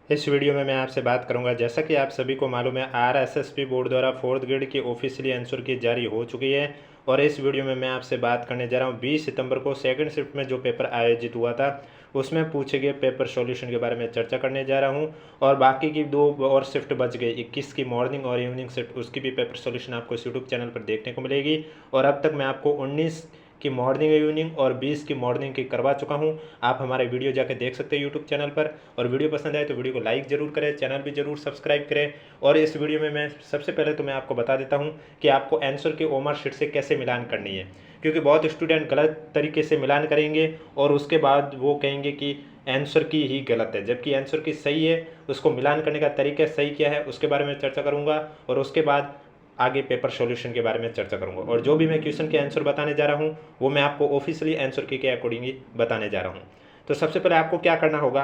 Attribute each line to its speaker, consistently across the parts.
Speaker 1: इस वीडियो में मैं आपसे बात करूंगा। जैसा कि आप सभी को मालूम है, आरएसएसबी बोर्ड द्वारा 4th ग्रेड की ऑफिशियली आंसर की जारी हो चुकी है और इस वीडियो में मैं आपसे बात करने जा रहा हूं 20 सितंबर को सेकंड शिफ्ट में जो पेपर आयोजित हुआ था उसमें पूछे गए पेपर सॉल्यूशन के बारे में चर्चा करने जा रहा हूं। और बाकी की 2 और शिफ्ट बच गई, 21 की मॉर्निंग और इवनिंग शिफ्ट, उसकी भी पेपर सॉल्यूशन आपको इस यूट्यूब चैनल पर देखने को मिलेगी। और अब तक मैं आपको 19 की मॉर्निंग इवनिंग और 20 की मॉर्निंग की करवा चुका हूं। आप हमारे वीडियो जाकर देख सकते हैं यूट्यूब चैनल पर। और वीडियो पसंद आए तो वीडियो को लाइक ज़रूर करें, चैनल भी ज़रूर सब्सक्राइब करें। और इस वीडियो में मैं सबसे पहले तो मैं आपको बता देता हूं कि आपको आंसर की ओमर शीट से कैसे मिलान करनी है, क्योंकि बहुत स्टूडेंट गलत तरीके से मिलान करेंगे और उसके बाद वो कहेंगे कि आंसर की ही गलत है, जबकि आंसर की सही है। उसको मिलान करने का तरीका सही क्या है उसके बारे में चर्चा करूँगा और उसके बाद आगे पेपर सॉल्यूशन के बारे में चर्चा करूंगा। और जो भी मैं क्वेश्चन के आंसर बताने जा रहा हूं वो मैं आपको ऑफिशियली आंसर की के अकॉर्डिंग ही बताने जा रहा हूं। तो सबसे पहले आपको क्या करना होगा,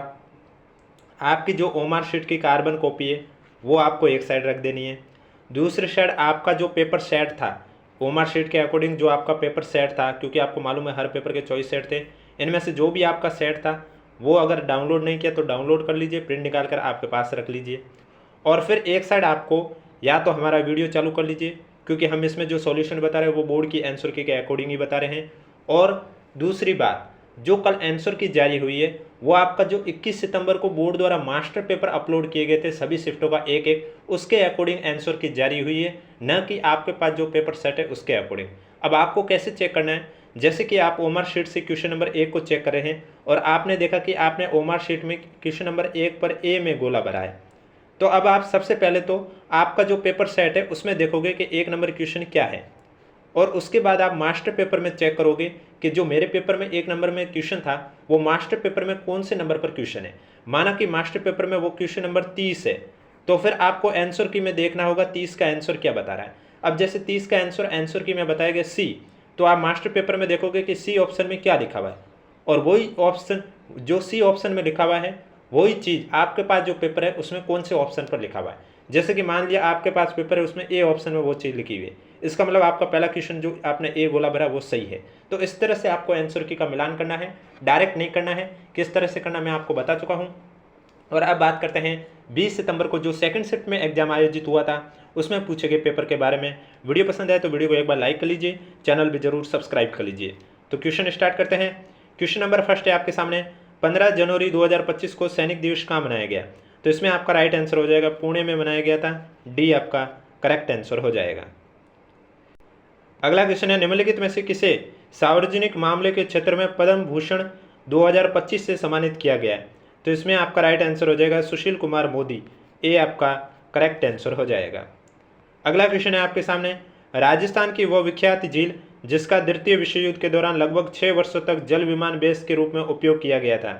Speaker 1: आपकी जो ओमर शीट की कार्बन कॉपी है वो आपको एक साइड रख देनी है। दूसरी साइड आपका जो पेपर सेट था, ओमर शीट के अकॉर्डिंग जो आपका पेपर सेट था, क्योंकि आपको मालूम है हर पेपर के 24 सेट थे, इनमें से जो भी आपका सेट था वो अगर डाउनलोड नहीं किया तो डाउनलोड कर लीजिए, प्रिंट निकाल कर आपके पास रख लीजिए। और फिर एक साइड आपको या तो हमारा वीडियो चालू कर लीजिए, क्योंकि हम इसमें जो सॉल्यूशन बता रहे हैं वो बोर्ड की आंसर के अकॉर्डिंग ही बता रहे हैं। और दूसरी बात, जो कल आंसर की जारी हुई है वो आपका जो 21 सितंबर को बोर्ड द्वारा मास्टर पेपर अपलोड किए गए थे सभी शिफ्टों का एक एक, उसके अकॉर्डिंग आंसर की जारी हुई है, न कि आपके पास जो पेपर सेट है उसके अकॉर्डिंग। अब आपको कैसे चेक करना है, जैसे कि आप ओमर शीट से क्वेश्चन नंबर 1 को चेक कर रहे हैं और आपने देखा कि आपने ओमर शीट में क्वेश्चन नंबर 1 पर ए में गोला भरा है, तो अब आप सबसे पहले तो आपका जो पेपर सेट है उसमें देखोगे कि 1 नंबर क्वेश्चन क्या है। और उसके बाद आप मास्टर पेपर में चेक करोगे कि जो मेरे पेपर में 1 नंबर में क्वेश्चन था वो मास्टर पेपर में कौन से नंबर पर क्वेश्चन है। माना कि मास्टर पेपर में वो क्वेश्चन नंबर 30 है, तो फिर आपको आंसर की में देखना होगा 30 का आंसर क्या बता रहा है। अब जैसे 30 का आंसर की में बताया गया सी, तो आप मास्टर पेपर में देखोगे कि सी ऑप्शन में क्या लिखा हुआ है, और वही ऑप्शन जो सी ऑप्शन में लिखा हुआ है वही चीज़ आपके पास जो पेपर है उसमें कौन से ऑप्शन पर लिखा हुआ है। जैसे कि मान लिया आपके पास पेपर है उसमें ए ऑप्शन में वो चीज़ लिखी हुई है, इसका मतलब आपका पहला क्वेश्चन जो आपने ए गोला भरा वो सही है। तो इस तरह से आपको आंसर की का मिलान करना है, डायरेक्ट नहीं करना है। किस तरह से करना मैं आपको बता चुका हूँ। और अब बात करते हैं 20 सितंबर को जो सेकंड शिफ्ट में एग्जाम आयोजित हुआ था उसमें पूछे गए पेपर के बारे में। वीडियो पसंद आए तो वीडियो को एक बार लाइक कर लीजिए, चैनल भी जरूर सब्सक्राइब कर लीजिए। तो क्वेश्चन स्टार्ट करते हैं। क्वेश्चन नंबर फर्स्ट है आपके सामने, 15 जनवरी 2025 को सैनिक दिवस कहाँ मनाया गया। तो इसमें आपका राइट आंसर हो जाएगा पुणे में मनाया गया था, डी आपका करेक्ट आंसर हो जाएगा। अगला क्वेश्चन है, निम्नलिखित में से किसे सार्वजनिक मामले के क्षेत्र में पद्म भूषण 2025 से सम्मानित किया गया है। तो इसमें आपका राइट आंसर हो जाएगा सुशील कुमार मोदी, ए आपका करेक्ट आंसर हो जाएगा। अगला क्वेश्चन है आपके सामने, राजस्थान की वह विख्यात झील जिसका द्वितीय विश्व युद्ध के दौरान लगभग 6 वर्षों तक जल विमान बेस के रूप में उपयोग किया गया था।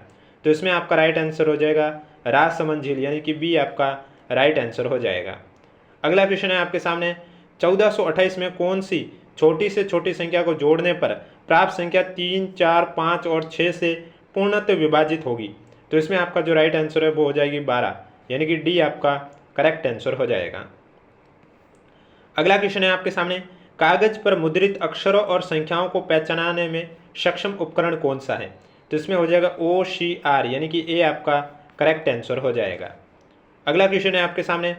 Speaker 1: तो इसमें आपका राइट आंसर हो जाएगा राजसमंद झील, यानी कि बी आपका राइट आंसर हो जाएगा। अगला क्वेश्चन है आपके सामने, 1428 में कौन सी छोटी से छोटी संख्या को जोड़ने पर प्राप्त संख्या 3, 4, 5 और 6 से पूर्णतः विभाजित होगी। तो इसमें आपका जो राइट आंसर है वो हो जाएगी 12, यानी कि डी आपका करेक्ट आंसर हो जाएगा। अगला क्वेश्चन है आपके सामने, कागज पर मुद्रित अक्षरों और संख्याओं को पहचानने में सक्षम उपकरण कौन सा है। तो इसमें हो जाएगा OCR, यानी कि ए आपका करेक्ट आंसर हो जाएगा। अगला क्वेश्चन है आपके सामने,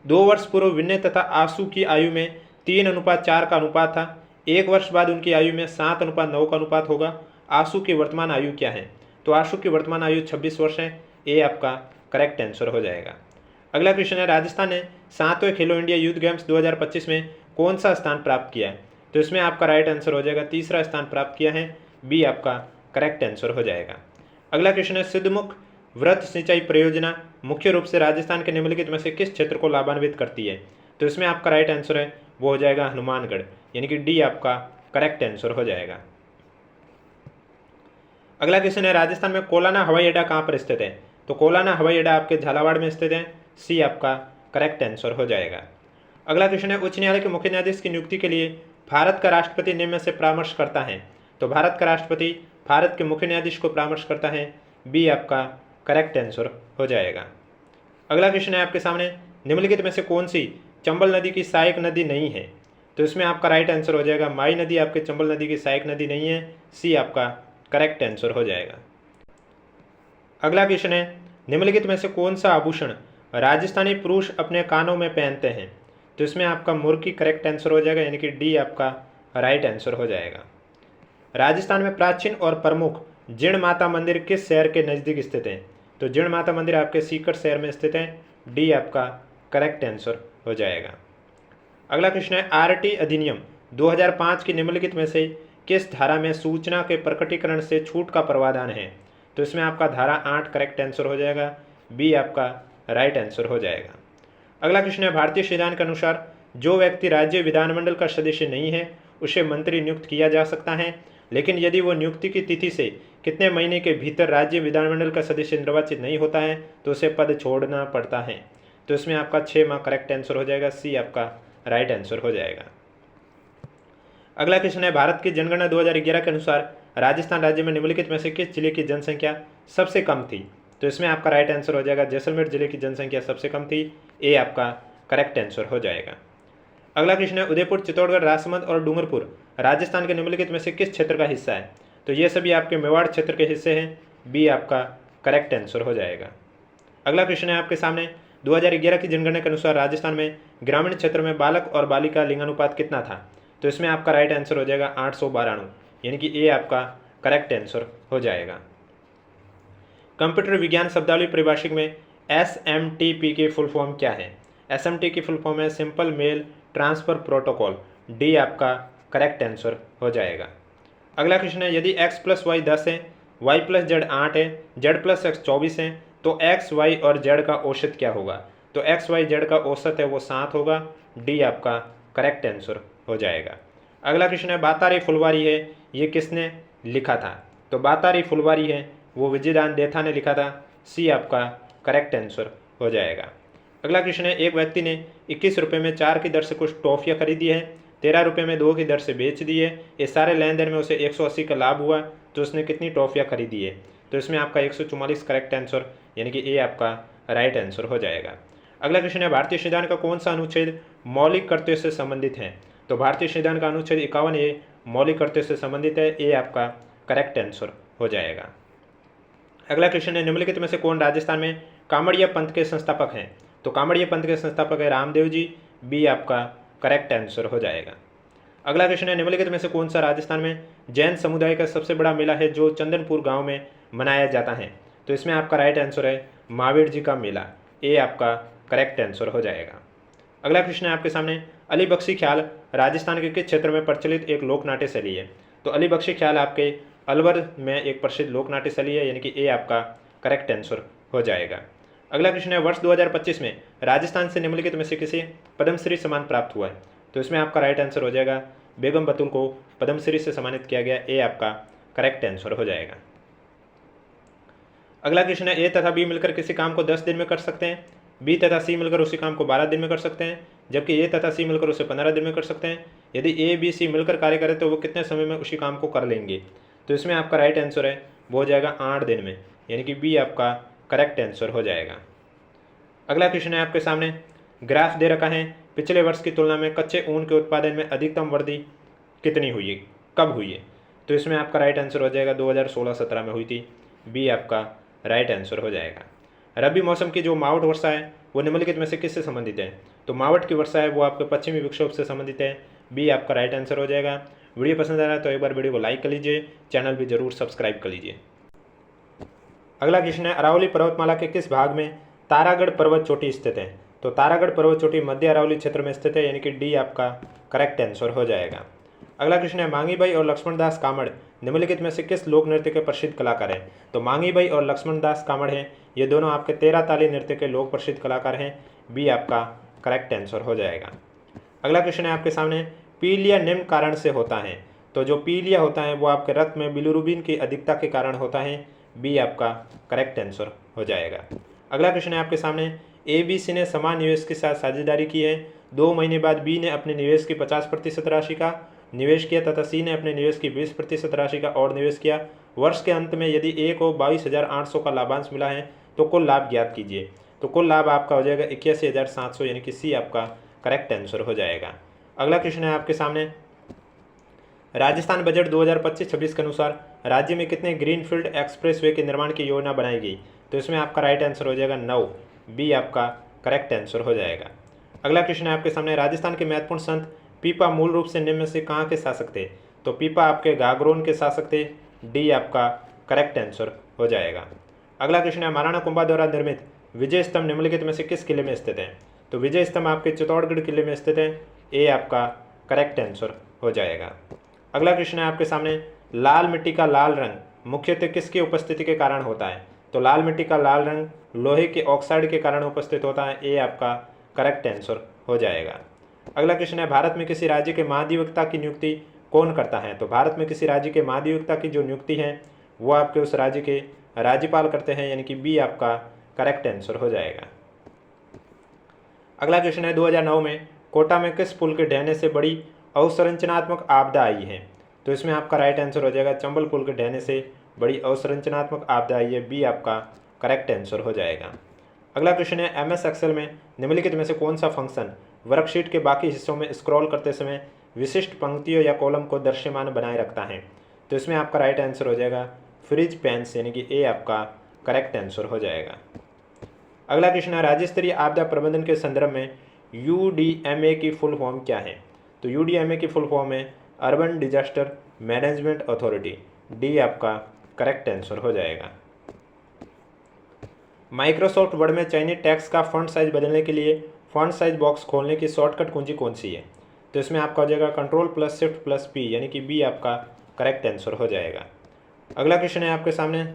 Speaker 1: 2 वर्ष पूर्व विनय तथा आशु की आयु में 3:4 का अनुपात था, 1 वर्ष बाद उनकी आयु में 7:9 का अनुपात होगा। आशु की वर्तमान आयु क्या है। तो आशु की वर्तमान आयु 26 वर्ष है, ए आपका करेक्ट आंसर हो जाएगा। अगला क्वेश्चन है, राजस्थान ने 7वें खेलो इंडिया यूथ गेम्स 2025 में कौन सा स्थान प्राप्त किया है। तो इसमें आपका राइट आंसर हो जाएगा तीसरा स्थान प्राप्त किया है, बी आपका करेक्ट आंसर हो जाएगा। अगला क्वेश्चन है, सिद्धमुख वृत्त सिंचाई परियोजना मुख्य रूप से राजस्थान के निम्नलिखित में से किस क्षेत्र को लाभान्वित करती है। तो इसमें आपका राइट आंसर है वो हो जाएगा हनुमानगढ़, यानी कि डी आपका करेक्ट आंसर हो जाएगा। अगला क्वेश्चन है, राजस्थान में कोलाना हवाई अड्डा कहाँ पर स्थित है। तो कोलाना हवाई अड्डा आपके झालावाड़ में स्थित है, सी आपका करेक्ट आंसर हो जाएगा। अगला क्वेश्चन है, उच्च न्यायालय के मुख्य न्यायाधीश की नियुक्ति के लिए भारत का राष्ट्रपति निम्न में से परामर्श करता है। तो भारत का राष्ट्रपति भारत के मुख्य न्यायाधीश को परामर्श करता है, बी आपका करेक्ट आंसर हो जाएगा। अगला क्वेश्चन है आपके सामने, निम्नलिखित में से कौन सी चंबल नदी की सहायक नदी नहीं है। तो इसमें आपका राइट आंसर हो जाएगा माई नदी आपके चंबल नदी की सहायक नदी नहीं है, सी आपका करेक्ट आंसर हो जाएगा। अगला क्वेश्चन है, निम्नलिखित में से कौन सा आभूषण राजस्थानी पुरुष अपने कानों में पहनते हैं? तो इसमें आपका मुर्की करेक्ट आंसर हो जाएगा, यानी कि डी आपका राइट आंसर हो जाएगा। राजस्थान में प्राचीन और प्रमुख जीण माता मंदिर किस शहर के नज़दीक स्थित है? तो जीण माता मंदिर आपके सीकर शहर में स्थित है, डी आपका करेक्ट आंसर हो जाएगा। अगला प्रश्न है, आरटी अधिनियम 2005 की निम्नलिखित में से किस धारा में सूचना के प्रकटीकरण से छूट का प्रावधान है? तो इसमें आपका धारा 8 करेक्ट आंसर हो जाएगा, बी आपका राइट आंसर हो जाएगा। अगला प्रश्न है, भारतीय संविधान के अनुसार जो व्यक्ति राज्य विधानमंडल का सदस्य नहीं है उसे मंत्री नियुक्त किया जा सकता है, लेकिन यदि वो नियुक्ति की तिथि से कितने महीने के भीतर राज्य विधानमंडल का सदस्य निर्वाचित नहीं होता है तो उसे पद छोड़ना पड़ता है। तो इसमें आपका 6 माह करेक्ट आंसर हो जाएगा, सी आपका राइट आंसर हो जाएगा। अगला क्वेश्चन है, भारत की जनगणना 2011 के अनुसार राजस्थान राज्य में निम्नलिखित में से किस जिले की जनसंख्या सबसे कम थी? तो इसमें आपका राइट आंसर हो जाएगा, जैसलमेर जिले की जनसंख्या सबसे कम थी, ए आपका करेक्ट आंसर हो जाएगा। अगला क्वेश्चन है, उदयपुर, चित्तौड़गढ़, राजसमंद और डूंगरपुर राजस्थान के निम्नलिखित में से किस क्षेत्र का हिस्सा है? तो ये सभी आपके मेवाड़ क्षेत्र के हिस्से हैं, बी आपका करेक्ट आंसर हो जाएगा। अगला क्वेश्चन है आपके सामने, 2011 की जनगणना के अनुसार राजस्थान में ग्रामीण क्षेत्र में बालक और बालिका लिंगानुपात कितना था? तो इसमें आपका राइट आंसर हो जाएगा 892, यानी कि ए आपका करेक्ट आंसर हो जाएगा। कंप्यूटर विज्ञान शब्दावली परिभाषिक में SMTP की फुल फॉर्म क्या है? SMT की फुल फॉर्म है simple mail transfer protocol, D आपका करेक्ट आंसर हो जाएगा। अगला क्वेश्चन है, यदि x + y 10 है, y + z 8 है, z + x 24 है, तो x, y और z का औसत क्या होगा? तो x, y, z का औसत है वो 7 होगा, डी आपका करेक्ट आंसर हो जाएगा। अगला क्वेश्चन है, बातारी फुलवारी है, ये किसने लिखा था? तो बातारी फुलवारी है वो विजयदान देथा ने लिखा था, सी आपका करेक्ट आंसर हो जाएगा। अगला क्वेश्चन है, एक व्यक्ति ने 21 रुपये में 4 की दर से कुछ टॉफियाँ खरीदी है, 13 रुपये में 2 की दर से बेच दी है, इस सारे लेन देन में उसे 180 का लाभ हुआ, तो उसने कितनी टॉफियाँ खरीदी है? तो इसमें आपका 144 करेक्ट आंसर, यानी कि ए आपका राइट आंसर हो जाएगा। अगला क्वेश्चन है, भारतीय संविधान का कौन सा अनुच्छेद मौलिक कर्तव्य से संबंधित है? तो भारतीय संविधान का अनुच्छेद 51 ए मौलिक कर्तव्य से संबंधित है, ए आपका करेक्ट आंसर हो जाएगा। अगला क्वेश्चन है, निम्नलिखित में से कौन राजस्थान में कामड़िया पंथ के संस्थापक हैं? तो कामड़िया पंथ के संस्थापक है रामदेव जी, बी आपका करेक्ट आंसर हो जाएगा। अगला क्वेश्चन है, निम्नलिखित में से कौन सा राजस्थान में जैन समुदाय का सबसे बड़ा मेला है जो चंदनपुर गांव में मनाया जाता है? तो इसमें आपका राइट आंसर है महावीर जी का मेला, ए आपका करेक्ट आंसर हो जाएगा। अगला क्वेश्चन है आपके सामने, अली बख्शी ख्याल राजस्थान के किस क्षेत्र में प्रचलित एक लोक नाट्य शैली है? तो अली बख्शी ख्याल आपके अलवर में एक प्रसिद्ध लोक नाट्य शैली है, यानी कि ए आपका करेक्ट आंसर हो जाएगा। अगला क्वेश्चन है, वर्ष 2025 में राजस्थान से निम्नलिखित में से किसे पद्मश्री सम्मान प्राप्त हुआ है? तो इसमें आपका राइट आंसर हो जाएगा बेगम बतुल को पद्मश्री से सम्मानित किया गया, ए आपका करेक्ट आंसर हो जाएगा। अगला क्वेश्चन है, ए तथा बी मिलकर किसी काम को 10 दिन में कर सकते हैं, बी तथा सी मिलकर उसी काम को 12 दिन में कर सकते हैं, जबकि ए तथा सी मिलकर उसे 15 दिन में कर सकते हैं। यदि ए, बी, सी मिलकर कार्य करें तो वो कितने समय में उसी काम को कर लेंगे? तो इसमें आपका राइट आंसर है वो हो जाएगा 8 दिन में, यानी कि बी आपका करेक्ट आंसर हो जाएगा। अगला क्वेश्चन है आपके सामने, ग्राफ दे रखा है, पिछले वर्ष की तुलना में कच्चे ऊन के उत्पादन में अधिकतम वृद्धि कितनी हुई है, कब हुई है? तो इसमें आपका राइट आंसर हो जाएगा 2016-17 में हुई थी, बी आपका राइट आंसर हो जाएगा। रबी मौसम की जो मावठ वर्षा है वो निम्नलिखित में से किससे संबंधित है? तो मावठ की वर्षा है वो आपके पश्चिमी विक्षोभ से संबंधित है, बी आपका राइट आंसर हो जाएगा। वीडियो पसंद आ रहा है तो एक बार वीडियो को लाइक कर लीजिए, चैनल भी जरूर सब्सक्राइब कर लीजिए। अगला क्वेश्चन है, अरावली पर्वतमाला के किस भाग में तारागढ़ पर्वत चोटी स्थित है? तो तारागढ़ पर्वत चोटी मध्य अरावली क्षेत्र में स्थित है, यानी कि डी आपका करेक्ट आंसर हो जाएगा। अगला क्वेश्चन है, मांगी बाई और लक्ष्मण दास कामड़ निम्नलिखित में से किस लोक नृत्य के प्रसिद्ध कलाकार हैं? तो मांगी बाई और लक्ष्मण दास कामड़ हैं, ये दोनों आपके 13 ताली नृत्य के लोक प्रसिद्ध कलाकार हैं, बी आपका करेक्ट आंसर हो जाएगा। अगला क्वेश्चन है आपके सामने, पीलिया निम्न कारण से होता है? तो जो पीलिया होता है वो आपके रक्त में बिलिरुबिन की अधिकता के कारण होता है, बी आपका करेक्ट आंसर हो जाएगा। अगला क्वेश्चन है आपके सामने, ए बी सी ने समान निवेश के साथ साझेदारी की है, 2 महीने बाद बी ने अपने निवेश की 50% राशि का निवेश किया तथा सी ने अपने निवेश की 20% राशि का और निवेश किया। वर्ष के अंत में यदि ए को 22,800 का लाभांश मिला है तो कुल लाभ ज्ञात कीजिए। तो कुल लाभ आपका हो जाएगा 81,700, यानी कि सी आपका करेक्ट आंसर हो जाएगा। अगला क्वेश्चन है आपके सामने, राजस्थान बजट 2025-26 के अनुसार राज्य में कितने ग्रीनफील्ड एक्सप्रेसवे के निर्माण की योजना बनाई गई? तो इसमें आपका राइट आंसर हो जाएगा 9, बी आपका करेक्ट आंसर हो जाएगा। अगला क्वेश्चन है आपके सामने, राजस्थान के महत्वपूर्ण संत पीपा मूल रूप से निम्न में से कहाँ के शासक थे? तो पीपा आपके गागरोन के शासक थे, डी आपका करेक्ट आंसर हो जाएगा। अगला क्वेश्चन है, महाराणा कुंभा द्वारा निर्मित विजय स्तंभ निम्नलिखित में से किस किले में स्थित है? तो विजय स्तंभ आपके चित्तौड़गढ़ किले में स्थित है, ए आपका करेक्ट आंसर हो जाएगा। अगला क्वेश्चन है आपके सामने, लाल मिट्टी का लाल रंग मुख्यतः किसकी उपस्थिति के कारण होता है? तो लाल मिट्टी का लाल रंग लोहे के ऑक्साइड के कारण उपस्थित होता है, ए आपका करेक्ट आंसर हो जाएगा। अगला क्वेश्चन है, भारत में किसी राज्य के महाधिवक्ता की नियुक्ति कौन करता है? तो भारत में किसी राज्य के महाधिवक्ता की जो नियुक्ति है वो आपके उस राज्य के राज्यपाल करते हैं, यानी कि बी आपका करेक्ट आंसर हो जाएगा। अगला क्वेश्चन है, 2009 में कोटा में किस पुल के ढहने से बड़ी अवसंरचनात्मक आपदा आई है? तो इसमें आपका राइट आंसर हो जाएगा, चंबल पुल के ढहने से बड़ी अवसंरचनात्मक आपदा आई है, बी आपका करेक्ट आंसर हो जाएगा। अगला क्वेश्चन है, एमएस एक्सेल में निम्नलिखित में से कौन सा फंक्शन वर्कशीट के बाकी हिस्सों में स्क्रॉल करते समय विशिष्ट पंक्तियों या कॉलम को दृश्यमान बनाए रखता है? तो इसमें आपका राइट आंसर हो जाएगा फ्रिज पेंस, यानी कि ए आपका करेक्ट आंसर हो जाएगा। अगला क्वेश्चन है, राज्य स्तरीय आपदा प्रबंधन के संदर्भ में यूडीएमए की फुल फॉर्म क्या है? तो यूडीएमए की फुल फॉर्म है urban disaster management authority, D आपका करेक्ट आंसर हो जाएगा। माइक्रोसॉफ्ट वर्ड में चयनित टेक्स्ट का फॉन्ट साइज बदलने के लिए फॉन्ट साइज बॉक्स खोलने की शॉर्टकट कुंजी कौन सी है? तो इसमें आपका हो जाएगा Ctrl+Shift+P, यानी कि बी आपका करेक्ट आंसर हो जाएगा। अगला क्वेश्चन है आपके सामने,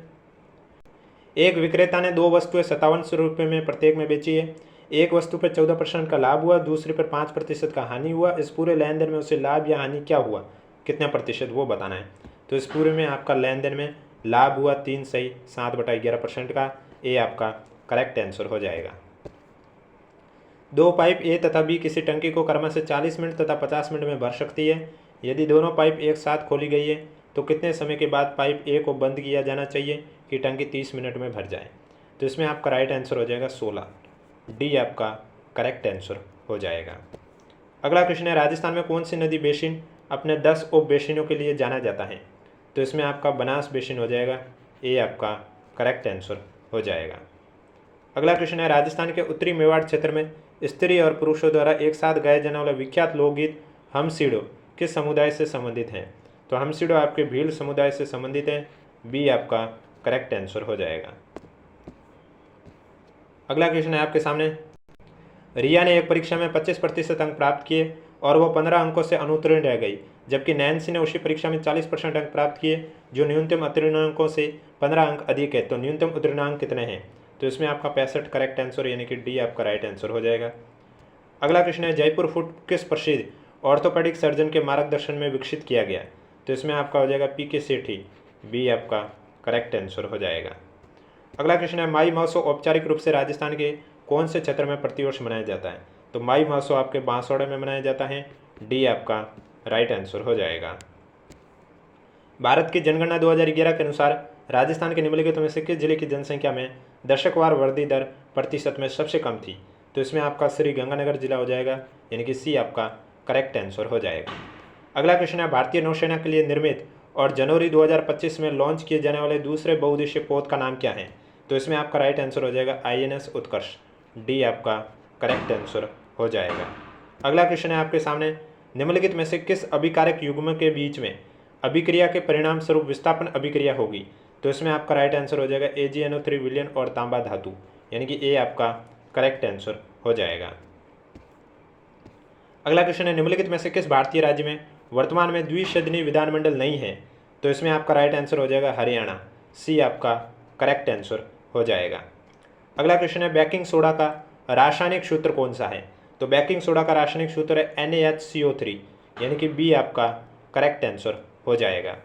Speaker 1: एक विक्रेता ने 2 वस्तुएं 5700 रुपये में प्रत्येक में बेची है। एक वस्तु पर 14% का लाभ हुआ, दूसरे पर 5% का हानि हुआ। इस पूरे लेन देन में उसे लाभ या हानि क्या हुआ, कितना प्रतिशत, वो बताना है। तो इस पूरे में आपका लेन देन में लाभ हुआ 3 सही 7/11% का, ए आपका करेक्ट आंसर हो जाएगा। 2 पाइप ए तथा बी किसी टंकी को क्रमशः से 40 मिनट तथा 50 मिनट में भर सकती है। यदि दोनों पाइप एक साथ खोली गई है तो कितने समय के बाद पाइप ए को बंद किया जाना चाहिए कि टंकी 30 मिनट में भर जाए? तो इसमें आपका राइट आंसर हो जाएगा 16, डी आपका करेक्ट आंसर हो जाएगा। अगला क्वेश्चन है, राजस्थान में कौन सी नदी बेसिन अपने 10 उप बेसिनों के लिए जाना जाता है? तो इसमें आपका बनास बेसिन हो जाएगा, ए आपका करेक्ट आंसर हो जाएगा। अगला क्वेश्चन है, राजस्थान के उत्तरी मेवाड़ क्षेत्र में स्त्री और पुरुषों द्वारा एक साथ गाए जाने वाला विख्यात लोकगीत हमसीड़ो किस समुदाय से संबंधित हैं? तो हमसीड़ो आपके भील समुदाय से संबंधित है, बी आपका करेक्ट आंसर हो जाएगा। अगला क्वेश्चन है आपके सामने, रिया ने एक परीक्षा में 25% अंक प्राप्त किए और वो 15 अंकों से अनुत्तीर्ण रह गई, जबकि नैन्सी ने उसी परीक्षा में 40% अंक प्राप्त किए जो न्यूनतम उत्तीर्ण अंकों से 15 अंक अधिक है। तो न्यूनतम उत्तीर्ण अंक कितने हैं? तो इसमें आपका 65 करेक्ट आंसर, यानी कि डी आपका राइट आंसर हो जाएगा। अगला क्वेश्चन है, जयपुर फुट किस प्रसिद्ध ऑर्थोपेडिक सर्जन के मार्गदर्शन में विकसित किया गया? तो इसमें आपका हो जाएगा पी.के. सेठी, बी आपका करेक्ट आंसर हो जाएगा। अगला क्वेश्चन है, माई महोत्सव औपचारिक रूप से राजस्थान के कौन से क्षेत्र में प्रतिवर्ष मनाया जाता है? तो माई महोत्सव आपके बांसवाड़ा में मनाया जाता है, डी आपका राइट आंसर हो जाएगा। भारत की जनगणना 2011 के अनुसार राजस्थान के निम्नलिखित में से किस जिले की जनसंख्या में दशकवार वृद्धि दर प्रतिशत में सबसे कम थी? तो इसमें आपका श्री गंगानगर जिला हो जाएगा, यानी कि सी आपका करेक्ट आंसर हो जाएगा। अगला क्वेश्चन है, भारतीय नौसेना के लिए निर्मित और जनवरी 2025 में लॉन्च किए जाने वाले दूसरे बहुउद्देशीय पोत का नाम क्या है? तो इसमें आपका राइट आंसर हो जाएगा INS उत्कर्ष, डी आपका करेक्ट आंसर हो जाएगा। अगला क्वेश्चन है आपके सामने, निम्नलिखित में से किस अभिकारक युग्म के बीच में अभिक्रिया के परिणाम स्वरूप विस्थापन अभिक्रिया होगी? तो इसमें आपका राइट आंसर हो जाएगा AgNO3 विलयन और तांबा धातु, यानी कि ए आपका करेक्ट आंसर हो जाएगा। अगला क्वेश्चन है, निम्नलिखित में से किस भारतीय राज्य में वर्तमान में द्विसदनीय विधानमंडल नहीं है? तो इसमें आपका राइट आंसर हो जाएगा हरियाणा, सी आपका करेक्ट आंसर हो जाएगा। अगला क्वेश्चन है, बेकिंग सोडा का रासायनिक सूत्र कौन सा है? तो बेकिंग सोडा का रासायनिक सूत्र है NaHCO3, यानी कि बी आपका करेक्ट आंसर हो जाएगा।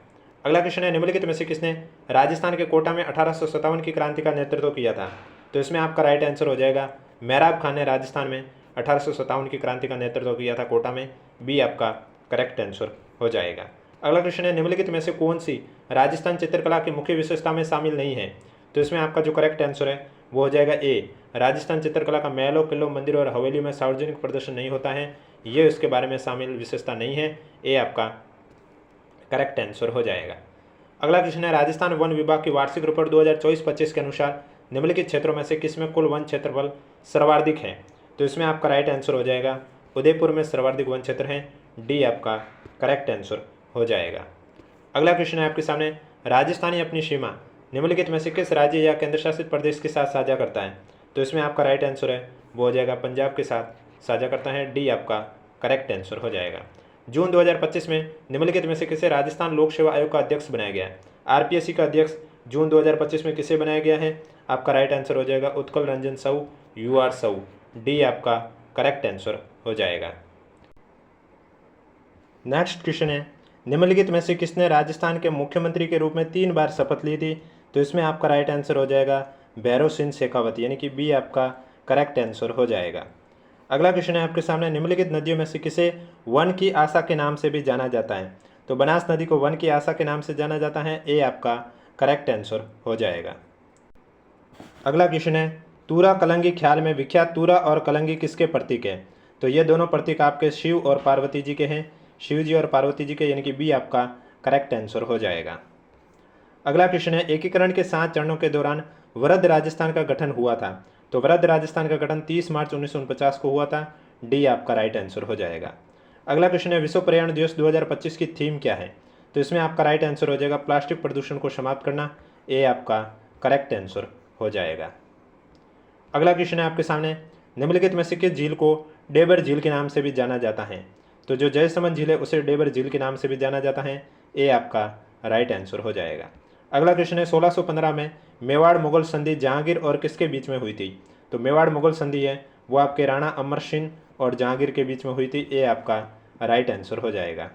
Speaker 1: अगला क्वेश्चन है, निम्नलिखित में से किसने राजस्थान के कोटा में 1857 की क्रांति का नेतृत्व किया था? तो इसमें आपका राइट आंसर हो जाएगा मेहराब खान ने राजस्थान में 1857 की क्रांति का नेतृत्व किया था कोटा में, बी आपका करेक्ट आंसर हो जाएगा। अगला क्वेश्चन है, निम्नलिखित में से कौन सी राजस्थान चित्रकला की मुख्य विशेषता में शामिल नहीं है? तो इसमें आपका जो करेक्ट आंसर है वो हो जाएगा ए, राजस्थान चित्रकला का महलों, किलों, मंदिरों और हवेली में सार्वजनिक प्रदर्शन नहीं होता है, ये इसके बारे में शामिल विशेषता नहीं है, ए आपका करेक्ट आंसर हो जाएगा। अगला क्वेश्चन है, राजस्थान वन विभाग की वार्षिक रिपोर्ट 2024-25 के अनुसार निम्नलिखित क्षेत्रों में से किसमें कुल वन क्षेत्रफल सर्वाधिक है? तो इसमें आपका राइट आंसर हो जाएगा उदयपुर में सर्वाधिक वन क्षेत्र है, डी आपका करेक्ट आंसर हो जाएगा। अगला क्वेश्चन है आपके सामने, राजस्थानी अपनी सीमा निम्नलिखित में से किस राज्य या केंद्र शासित प्रदेश के साथ साझा करता है? तो इसमें आपका राइट आंसर है वो हो जाएगा पंजाब के साथ साझा करता है, डी आपका करेक्ट आंसर हो जाएगा। जून 2025 में निम्नलिखित में से किसे राजस्थान लोक सेवा आयोग का अध्यक्ष बनाया गया है? आरपीएससी का अध्यक्ष जून 2025 में किसे बनाया गया है? आपका राइट आंसर हो जाएगा उत्कल रंजन साहू, UR साहू, डी आपका करेक्ट आंसर हो जाएगा। नेक्स्ट क्वेश्चन है, निम्नलिखित में से किसने राजस्थान के मुख्यमंत्री के रूप में 3 बार शपथ ली थी? तो इसमें आपका राइट आंसर हो जाएगा भैरव सिंह शेखावत, यानी कि बी आपका करेक्ट आंसर हो जाएगा। अगला क्वेश्चन है आपके सामने, निम्नलिखित नदियों में से किसे वन की आशा के नाम से भी जाना जाता है? तो बनास नदी को वन की आशा के नाम से जाना जाता है, ए आपका करेक्ट आंसर हो जाएगा। अगला क्वेश्चन है, तूरा कलंगी ख्याल में विख्यात तूरा और कलंगी किसके प्रतीक है? तो ये दोनों प्रतीक आपके शिव और पार्वती जी के हैं, शिव जी और पार्वती जी के, यानी कि बी आपका करेक्ट आंसर हो जाएगा। अगला क्वेश्चन है, एकीकरण के 7 चरणों के दौरान वृद्ध राजस्थान का गठन हुआ था? तो वृद्ध राजस्थान का गठन 30 मार्च 1949 को हुआ था, डी आपका राइट आंसर हो जाएगा। अगला क्वेश्चन है, विश्व पर्यावरण दिवस 2025 की थीम क्या है? तो इसमें आपका राइट आंसर हो जाएगा प्लास्टिक प्रदूषण को समाप्त करना, ए आपका करेक्ट आंसर हो जाएगा। अगला क्वेश्चन है आपके सामने, निम्नलिखित में से किस झील को डेबर झील के नाम से भी जाना जाता है? तो जो जयसमंद झील है उसे डेबर झील के नाम से भी जाना जाता है, ए आपका राइट आंसर हो जाएगा। अगला क्वेश्चन है, 1615 में मेवाड़ मुगल संधि जहांगीर और किसके बीच में हुई थी? तो मेवाड़ मुगल संधि है वो आपके राणा अमर सिंह और जहांगीर के बीच में हुई थी, ए आपका राइट आंसर हो जाएगा।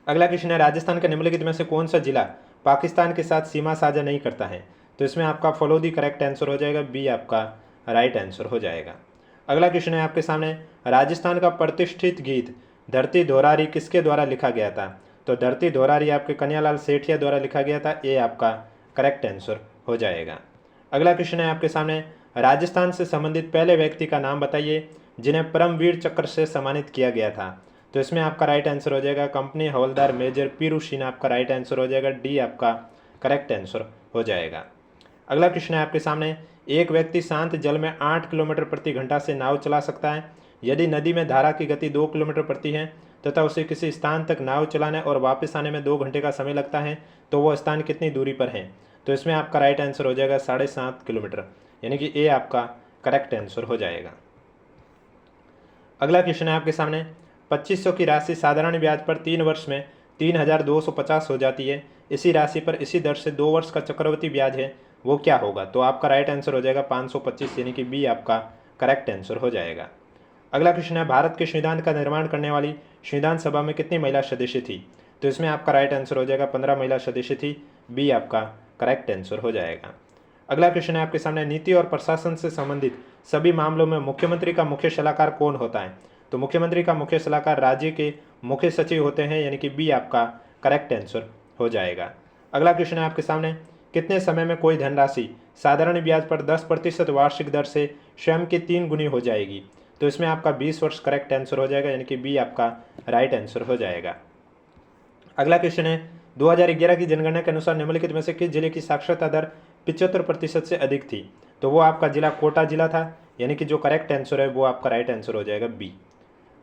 Speaker 1: अगला क्वेश्चन है, राजस्थान के निम्नलिखित में से कौन सा जिला पाकिस्तान के साथ सीमा साझा नहीं करता है? तो इसमें आपका फलोदी करेक्ट आंसर हो जाएगा, बी आपका राइट आंसर हो जाएगा। अगला क्वेश्चन है आपके सामने, राजस्थान का प्रतिष्ठित गीत धरती धोरारी किसके द्वारा लिखा गया था? तो धरती धोरारी आपके कन्हैयालाल सेठिया द्वारा लिखा गया था, ए आपका करेक्ट आंसर हो जाएगा। अगला क्वेश्चन है आपके सामने, राजस्थान से संबंधित पहले व्यक्ति का नाम बताइए जिन्हें परमवीर चक्र से सम्मानित किया गया था? तो इसमें आपका राइट आंसर हो जाएगा कंपनी हवलदार मेजर पीरू सिंह, आपका राइट आंसर हो जाएगा, डी आपका करेक्ट आंसर हो जाएगा। अगला क्वेश्चन है आपके सामने, एक व्यक्ति शांत जल में 8 किलोमीटर प्रति घंटा से नाव चला सकता है यदि नदी में धारा की गति 2 किलोमीटर प्रति है तथा उसे किसी स्थान तक नाव चलाने और वापस आने में 2 घंटे का समय लगता है, तो वह स्थान कितनी दूरी पर है? तो इसमें आपका राइट आंसर हो जाएगा 7.5 किलोमीटर, यानी कि ए आपका करेक्ट आंसर हो जाएगा। अगला क्वेश्चन है आपके सामने, 2500 की राशि साधारण ब्याज पर 3 वर्ष में 3250 हो जाती है, इसी राशि पर इसी दर से 2 वर्ष का चक्रवृद्धि ब्याज है, वो क्या होगा? तो आपका राइट आंसर हो जाएगा 525, यानी कि बी आपका करेक्ट आंसर हो जाएगा। अगला क्वेश्चन है, भारत के संविधान का निर्माण करने वाली संविधान सभा में कितनी महिला सदस्य थी? तो इसमें आपका राइट आंसर हो जाएगा 15 महिला सदस्य थी, बी आपका करेक्ट आंसर हो जाएगा। अगला क्वेश्चन है आपके सामने, नीति और प्रशासन से संबंधित सभी मामलों में मुख्यमंत्री का मुख्य सलाहकार कौन होता है? तो मुख्यमंत्री का मुख्य सलाहकार राज्य के मुख्य सचिव होते हैं, यानी कि बी आपका करेक्ट आंसर हो जाएगा। अगला क्वेश्चन है आपके सामने, कितने समय में कोई धनराशि साधारण ब्याज पर 10% वार्षिक दर से स्वयं की 3 गुनी हो जाएगी? तो इसमें आपका 20 वर्ष करेक्ट आंसर हो जाएगा, यानी कि बी आपका राइट आंसर हो जाएगा। अगला क्वेश्चन है, 2011 की जनगणना के अनुसार निम्नलिखित में से किस जिले की साक्षरता दर 75% से अधिक थी? तो वो आपका जिला कोटा जिला था, यानी कि जो करेक्ट आंसर है वो आपका राइट आंसर हो जाएगा, बी।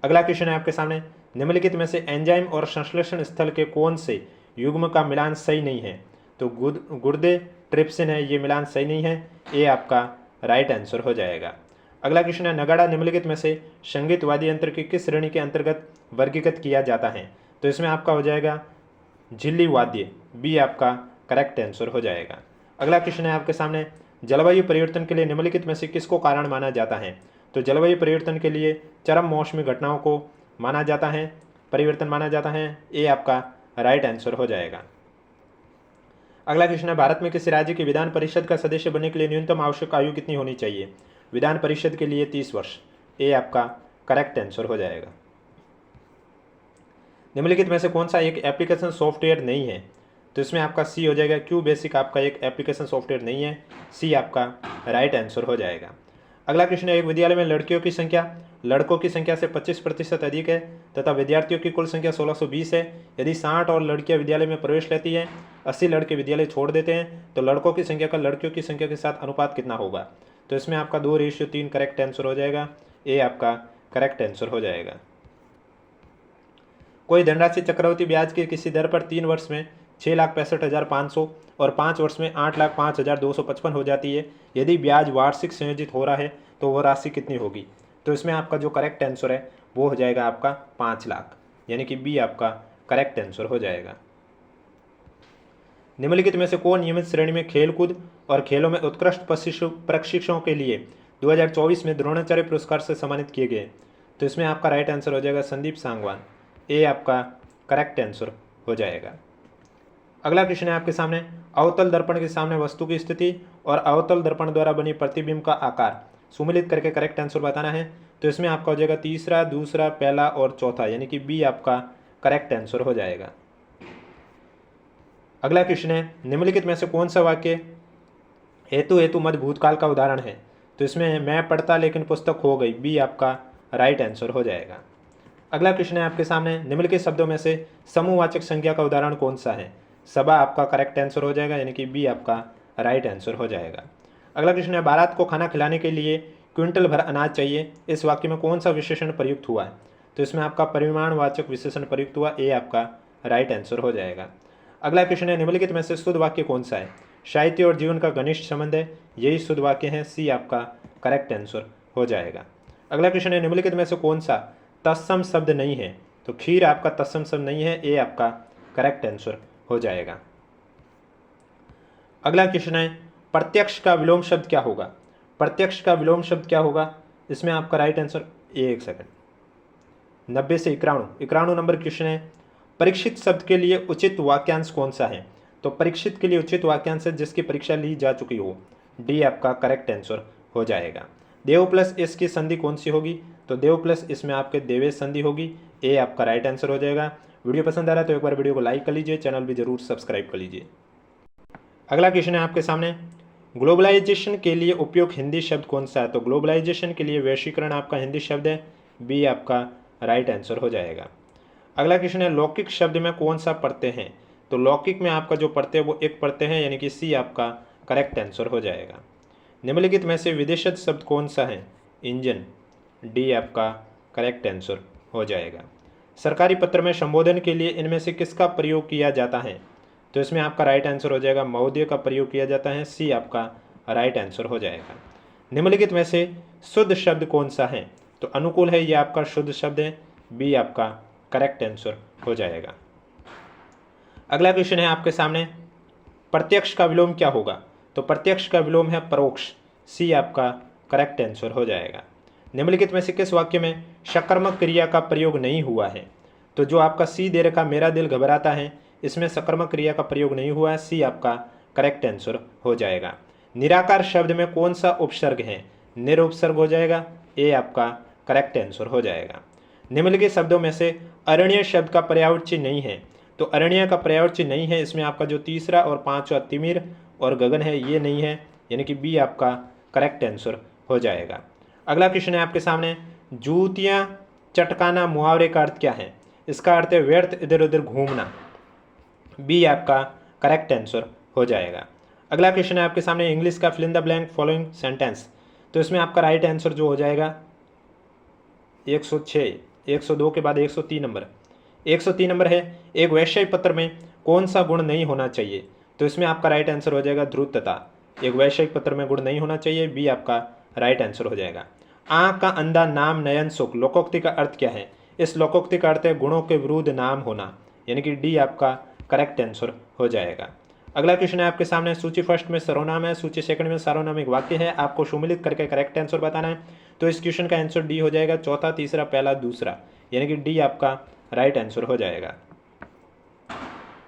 Speaker 1: अगला क्वेश्चन है आपके सामने, निम्नलिखित में से एंजाइम और संश्लेषण स्थल के कौन से युग्म का मिलान सही नहीं है? तो गुर्दे ट्रिप्सिन है, ये मिलान सही नहीं है, ए आपका राइट आंसर हो जाएगा। अगला क्वेश्चन है, नगाड़ा निम्नलिखित में से संगीत वाद्य यंत्र की किस श्रेणी के अंतर्गत वर्गीकृत किया जाता है? तो इसमें आपका हो जाएगा झिल्ली वाद्य, बी आपका करेक्ट आंसर हो जाएगा। अगला क्वेश्चन है आपके सामने, जलवायु परिवर्तन के लिए निम्नलिखित में से किसको कारण माना जाता है? तो जलवायु परिवर्तन के लिए चरम मौसमी घटनाओं को माना जाता है, परिवर्तन माना जाता है, ए आपका राइट आंसर हो जाएगा। अगला क्वेश्चन है, भारत में किसी राज्य की विधान परिषद का सदस्य बनने के लिए न्यूनतम आवश्यक आयु कितनी होनी चाहिए? विधान परिषद के लिए 30 वर्ष, ए आपका करेक्ट आंसर हो जाएगा। निम्नलिखित में से कौन सा एक एप्लीकेशन सॉफ्टवेयर नहीं है? तो इसमें आपका सी हो जाएगा, क्यू बेसिक आपका एक एप्लीकेशन सॉफ्टवेयर नहीं है, सी आपका राइट आंसर हो जाएगा। अगला क्वेश्चन है, एक विद्यालय में लड़कियों की संख्या लड़कों की संख्या से 25% अधिक है तथा विद्यार्थियों की कुल संख्या 1620 है। यदि 60 और लड़कियां विद्यालय में प्रवेश लेती हैं, 80 लड़के विद्यालय छोड़ देते हैं, तो लड़कों की संख्या का लड़कियों की संख्या के साथ अनुपात कितना होगा? तो इसमें आपका 2:3 करेक्ट आंसर हो जाएगा। ए आपका करेक्ट आंसर हो जाएगा। कोई धनराशि चक्रवृद्धि ब्याज की किसी दर पर 3 वर्ष में 6,65,500 और 5 वर्ष में 8,05,255 हो जाती है। यदि ब्याज वार्षिक संयोजित हो रहा है तो वह राशि कितनी होगी? तो इसमें आपका जो करेक्ट आंसर है वो हो जाएगा आपका 5 लाख, यानी कि बी आपका करेक्ट आंसर हो जाएगा। निम्नलिखित में से कौन नियमित श्रेणी में खेलकूद और खेलों में उत्कृष्ट प्रशिक्षकों के लिए 2024 में द्रोणाचार्य पुरस्कार से सम्मानित किए गए? तो इसमें आपका राइट आंसर हो जाएगा संदीप सांगवान। ए आपका करेक्ट आंसर हो जाएगा। अगला क्वेश्चन है आपके सामने, अवतल दर्पण के सामने वस्तु की स्थिति और अवतल दर्पण द्वारा बनी प्रतिबिंब का आकार सुमिलित करके करेक्ट आंसर बताना है। तो इसमें आपका हो जाएगा तीसरा, दूसरा, पहला और चौथा, यानी कि बी आपका करेक्ट आंसर हो जाएगा। अगला क्वेश्चन है, निम्नलिखित में से कौन सा वाक्य हेतु हेतु मध्य भूतकाल का उदाहरण है? तो इसमें मैं पढ़ता लेकिन पुस्तक खो गई, बी आपका राइट आंसर हो जाएगा। अगला क्वेश्चन है आपके सामने, निम्नलिखित शब्दों में से समूहवाचक संख्या का उदाहरण कौन सा है? सभा आपका करेक्ट आंसर हो जाएगा, यानी कि बी आपका राइट आंसर हो जाएगा। अगला क्वेश्चन है, बारात को खाना खिलाने के लिए क्विंटल भर अनाज चाहिए, इस वाक्य में कौन सा विशेषण प्रयुक्त हुआ है? तो इसमें आपका परिमाणवाचक विशेषण प्रयुक्त हुआ, ए आपका राइट आंसर हो जाएगा। अगला क्वेश्चन है, निम्नलिखित में से शुद्ध वाक्य कौन सा है? साहित्य और जीवन का घनिष्ठ संबंध है, यही शुद्ध वाक्य है, सी आपका करेक्ट आंसर हो जाएगा। अगला क्वेश्चन है, निम्नलिखित में से कौन सा तत्सम शब्द नहीं है? तो खीर आपका तत्सम शब्द नहीं है, ए आपका करेक्ट आंसर हो जाएगा। अगला क्वेश्चन है, प्रत्यक्ष का विलोम शब्द क्या होगा? प्रत्यक्ष का विलोम शब्द क्या होगा? इसमें आपका राइट आंसर, एक सेकंड, 90 से 91 नंबर क्वेश्चन है, परीक्षित शब्द के लिए उचित वाक्यांश कौन सा है? तो परीक्षित के लिए उचित वाक्यांश है जिसकी परीक्षा ली जा चुकी हो, डी आपका करेक्ट आंसर हो जाएगा। देव प्लस इस की संधि कौन सी होगी? तो देव प्लस इसमें आपके देवेश संधि होगी, ए आपका राइट आंसर हो जाएगा। वीडियो पसंद आ रहा है तो एक बार वीडियो को लाइक कर लीजिए, चैनल भी जरूर सब्सक्राइब कर लीजिए। अगला क्वेश्चन है आपके सामने, ग्लोबलाइजेशन के लिए उपयुक्त हिंदी शब्द कौन सा है? तो ग्लोबलाइजेशन के लिए वैश्वीकरण आपका हिंदी शब्द है, बी आपका राइट आंसर हो जाएगा। अगला क्वेश्चन है, लौकिक शब्द में कौन सा पढ़ते हैं? तो लौकिक में आपका जो पढ़ते हैं वो एक पढ़ते हैं, यानी कि सी आपका करेक्ट आंसर हो जाएगा। निम्नलिखित में से विदेशज शब्द कौन सा है? इंजन, डी आपका करेक्ट आंसर हो जाएगा। सरकारी पत्र में संबोधन के लिए इनमें से किसका प्रयोग किया जाता है? तो इसमें आपका राइट आंसर हो जाएगा महोदय का प्रयोग किया जाता है, सी आपका राइट आंसर हो जाएगा। निम्नलिखित में से शुद्ध शब्द कौन सा है? तो अनुकूल है, ये आपका शुद्ध शब्द है, बी आपका करेक्ट आंसर हो जाएगा। अगला क्वेश्चन है आपके सामने, प्रत्यक्ष का विलोम क्या होगा? तो प्रत्यक्ष का विलोम है परोक्ष, सी आपका करेक्ट आंसर हो जाएगा। निम्नलिखित में से किस वाक्य में सकर्मक क्रिया का प्रयोग नहीं हुआ है? तो जो आपका सी दे रखा मेरा दिल घबराता है, इसमें सकर्मक क्रिया का प्रयोग नहीं हुआ है, सी आपका करेक्ट आंसर हो जाएगा। निराकार शब्द में कौन सा उपसर्ग है? निरुपसर्ग हो जाएगा, ए आपका करेक्ट आंसर हो जाएगा। निम्नलिखित शब्दों में से अरण्य शब्द का पर्यायवाची चिन्ह नहीं है, तो अरण्य का पर्यायवाची चिन्ह नहीं है, इसमें आपका जो तीसरा और पांचवा तिमिर और गगन है ये नहीं है, यानी कि बी आपका करेक्ट आंसर हो जाएगा। अगला क्वेश्चन है आपके सामने, जूतियाँ चटकाना मुहावरे का अर्थ क्या है? इसका अर्थ है व्यर्थ इधर उधर घूमना, बी आपका करेक्ट आंसर हो जाएगा। अगला क्वेश्चन है आपके सामने, इंग्लिश का fill in the blank following sentence, तो इसमें आपका राइट आंसर जो हो जाएगा 106, 102 के बाद 103 नंबर, 103 नंबर है, एक वैश्विक पत्र में कौन सा गुण नहीं होना चाहिए? तो इसमें आपका राइट आंसर हो जाएगा ध्रुवता, एक वैश्विक पत्र में गुण नहीं होना चाहिए, बी आपका राइट आंसर हो जाएगा। आँख का अंधा नाम नयन सुख, लोकोक्ति का अर्थ क्या है? इस लोकोक्ति का अर्थ है गुणों के विरुद्ध नाम होना, यानी कि डी आपका करेक्ट आंसर हो जाएगा। अगला क्वेश्चन है आपके सामने, सूची फर्स्ट में सर्वनाम है, सूची सेकंड में सार्वनामिक वाक्य है, आपको सुमिलित करके करेक्ट आंसर बताना है। तो इस क्वेश्चन का आंसर डी हो जाएगा, चौथा, तीसरा, पहला, दूसरा, यानी कि डी आपका राइट आंसर हो जाएगा।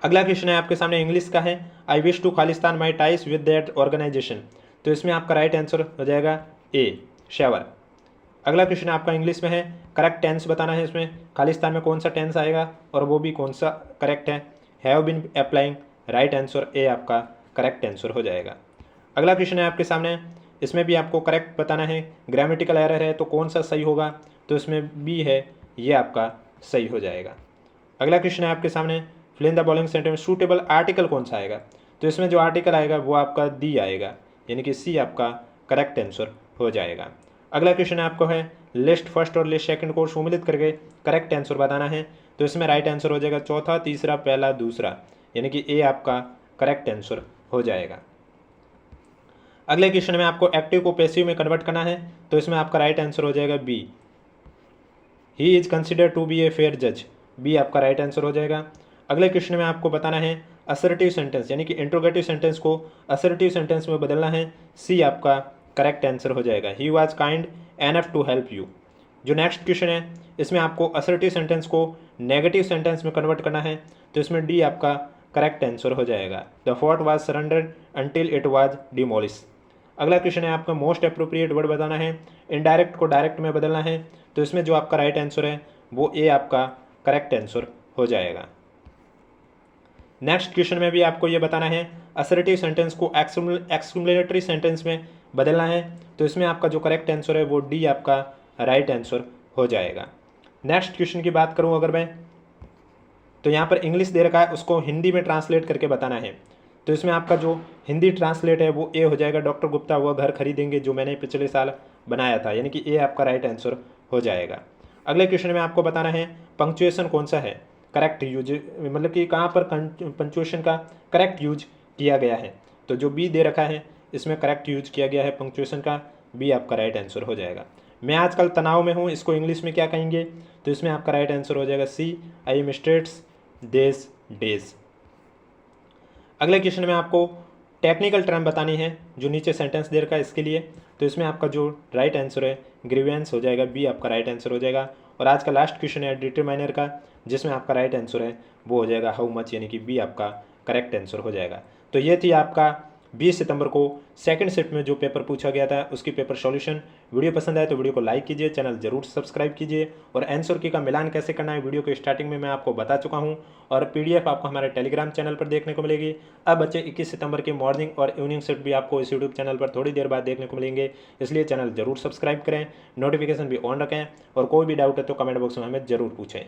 Speaker 1: अगला क्वेश्चन है आपके सामने, इंग्लिश का है, आई विश टू खालिस्तान my ties with that organisation, तो इसमें आपका राइट आंसर हो जाएगा ए शेवर। अगला क्वेश्चन आपका इंग्लिश में है, करेक्ट टेंस बताना है, इसमें खालिस्तान में कौन सा टेंस आएगा और वो भी कौन सा करेक्ट है, have been applying, right answer A आपका करेक्ट आंसर हो जाएगा। अगला क्वेश्चन है आपके सामने, इसमें भी आपको करेक्ट बताना है। ग्रामेटिकल एरर है तो कौन सा सही होगा, तो इसमें बी है, ये आपका सही हो जाएगा। अगला क्वेश्चन है आपके सामने, fill in the following sentence suitable article कौन सा आएगा, तो इसमें जो आर्टिकल आएगा वो आपका दी आएगा, यानी कि सी आपका करेक्ट आंसर हो जाएगा। अगला क्वेश्चन आपको है लिस्ट फर्स्ट और लिस्ट सेकंड को सम्मिलित करके करेक्ट आंसर बताना है, तो इसमें राइट आंसर हो जाएगा चौथा, तीसरा, पहला, दूसरा, यानी कि ए आपका करेक्ट आंसर हो जाएगा। अगले क्वेश्चन में आपको एक्टिव को पैसिव में कन्वर्ट करना है, तो इसमें आपका राइट आंसर हो जाएगा B, he is consider to be a fair जज, बी आपका राइट आंसर हो जाएगा। अगले क्वेश्चन में आपको बताना है असर्टिव सेंटेंस यानी कि इंट्रोगेटिव सेंटेंस को असर्टिव सेंटेंस में बदलना है, सी आपका करेक्ट आंसर हो जाएगा, he was kind enough to help you. जो नेक्स्ट क्वेश्चन है इसमें आपको असर्टिव सेंटेंस को नेगेटिव सेंटेंस में कन्वर्ट करना है, तो इसमें डी आपका करेक्ट आंसर हो जाएगा, the fort was surrendered until it was demolish. अगला क्वेश्चन है आपका मोस्ट अप्रोप्रिएट वर्ड बताना है, इनडायरेक्ट को डायरेक्ट में बदलना है, तो इसमें जो आपका राइट आंसर है वो ए आपका करेक्ट आंसर हो जाएगा। नेक्स्ट क्वेश्चन में भी आपको ये बताना है असर्टिव सेंटेंस को एक्सक्लेमेटरी सेंटेंस में बदलना है, तो इसमें आपका जो करेक्ट आंसर है वो डी आपका राइट आंसर हो जाएगा। नेक्स्ट क्वेश्चन की बात करूं अगर मैं, तो यहाँ पर इंग्लिश दे रखा है, उसको हिंदी में ट्रांसलेट करके बताना है, तो इसमें आपका जो हिंदी ट्रांसलेट है वो ए हो जाएगा, डॉक्टर गुप्ता वह घर खरीदेंगे जो मैंने पिछले साल बनाया था, यानी कि ए आपका राइट आंसर हो जाएगा। अगले क्वेश्चन में आपको बताना है पंक्चुएशन कौन सा है करेक्ट यूज, मतलब कि कहाँ पर पंक्चुएशन का करेक्ट यूज किया गया है, तो जो बी दे रखा है इसमें करेक्ट यूज किया गया है पंक्चुएशन का, बी आपका राइट आंसर हो जाएगा। मैं आजकल तनाव में हूँ, इसको इंग्लिश में क्या कहेंगे, तो इसमें आपका राइट आंसर हो जाएगा सी, आई एम स्ट्रेट्स देस डेज। अगले क्वेश्चन में आपको टेक्निकल टर्म बतानी है जो नीचे सेंटेंस दे रखा है इसके लिए, तो इसमें आपका जो राइट आंसर है ग्रीवेंस हो जाएगा, बी आपका राइट आंसर हो जाएगा। और आज का लास्ट क्वेश्चन है डिटरमाइनर का, जिसमें आपका राइट आंसर है वो हो जाएगा हाउ मच, यानी कि बी आपका करेक्ट आंसर हो जाएगा। तो ये थी आपका 20 सितंबर को सेकंड शिफ्ट में जो पेपर पूछा गया था उसकी पेपर सॉल्यूशन। वीडियो पसंद आए तो वीडियो को लाइक कीजिए, चैनल जरूर सब्सक्राइब कीजिए, और आंसर की का मिलान कैसे करना है वीडियो के स्टार्टिंग में मैं आपको बता चुका हूं, और पीडीएफ आपको हमारे टेलीग्राम चैनल पर देखने को मिलेगी। अब बच्चे 21 सितंबर की मॉर्निंग और इवनिंग शिफ्ट भी आपको इस यूट्यूब चैनल पर थोड़ी देर बाद देखने को मिलेंगे, इसलिए चैनल जरूर सब्सक्राइब करें, नोटिफिकेशन भी ऑन रखें, और कोई भी डाउट है तो कमेंट बॉक्स में हमें जरूर पूछें।